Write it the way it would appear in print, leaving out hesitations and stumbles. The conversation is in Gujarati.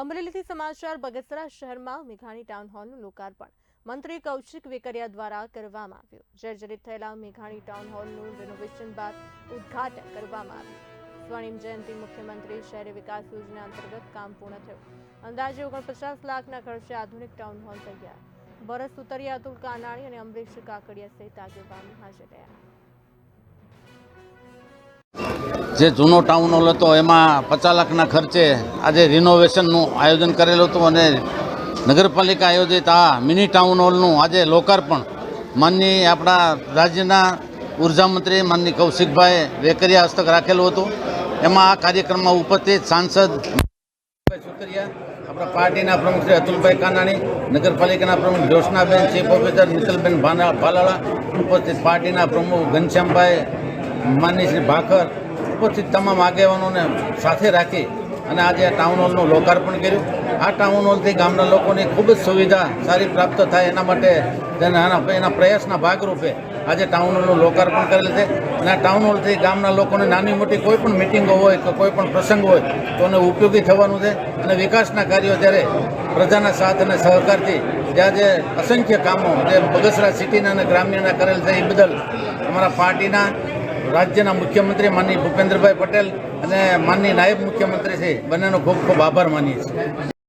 અમરેલીથી સમાચાર બગસરા શહેરમાં મેઘાણી ટાઉન હોલનું લોકાર્પણ મંત્રી કૌશિક વેકરિયા દ્વારા કરવામાં આવ્યું। જર્જરિત થયેલા મેઘાણી ટાઉન હોલનું રિનોવેશન બાદ ઉદ્ઘાટન કરવામાં આવ્યું। સ્વર્ણિમ જયંતિ મુખ્યમંત્રી શહેરી વિકાસ યોજના અંતર્ગત કામ પૂર્ણ થયું। અંદાજે 49 લાખના ખર્ચે આધુનિક ટાઉન હોલ તૈયાર। બરસ ઉતરિયા અતુલ કાનાણી અને અમરીશ કાકડિયા સહિત આગેવાનો હાજર રહ્યા। જે જૂનો ટાઉન હોલ હતો એમાં 50 લાખના ખર્ચે આજે રિનોવેશનનું આયોજન કરેલું હતું અને નગરપાલિકા આયોજિત આ મિની ટાઉન હોલનું આજે લોકાર્પણ માનની આપણા રાજ્યના ઉર્જા મંત્રી માનની કૌશિકભાઈ વેકરિયા હસ્તક રાખેલું હતું। એમાં આ કાર્યક્રમમાં ઉપસ્થિત સાંસદ સુતરિયા, આપણા પાર્ટીના પ્રમુખ શ્રી અતુલભાઈ કાનાણી, નગરપાલિકાના પ્રમુખ જ્યોત્સનાબેન, ચીફ ઓફિસર મિત્તલબેન ભાલાળા, ઉપસ્થિત પાર્ટીના પ્રમુખ ઘનશ્યામભાઈ, માનની શ્રી ભાખર, ઉપસ્થિત તમામ આગેવાનોને સાથે રાખી અને આજે આ ટાઉન હોલનું લોકાર્પણ કર્યું। આ ટાઉન હોલથી ગામના લોકોની ખૂબ જ સુવિધા સારી પ્રાપ્ત થાય એના માટે એના પ્રયાસના ભાગરૂપે આજે ટાઉન હોલનું લોકાર્પણ કરેલ છે। અને આ ટાઉન હોલથી ગામના લોકોને નાની મોટી કોઈ પણ મિટિંગો હોય કે કોઈ પણ પ્રસંગ હોય તો એને ઉપયોગી થવાનું છે। અને વિકાસના કાર્યો જ્યારે પ્રજાના સાથ અને સહકારથી જ્યાં જે અસંખ્ય કામો જે બગસરા સિટીના અને ગ્રામ્યના કરેલ છે એ બદલ અમારા પાર્ટીના રાજ્યના મુખ્યમંત્રી માનનીય ભૂપેન્દ્રભાઈ પટેલ અને માનનીય નાયબ મુખ્યમંત્રી છે બંનેનો ખૂબ ખૂબ આભાર માનીએ છીએ।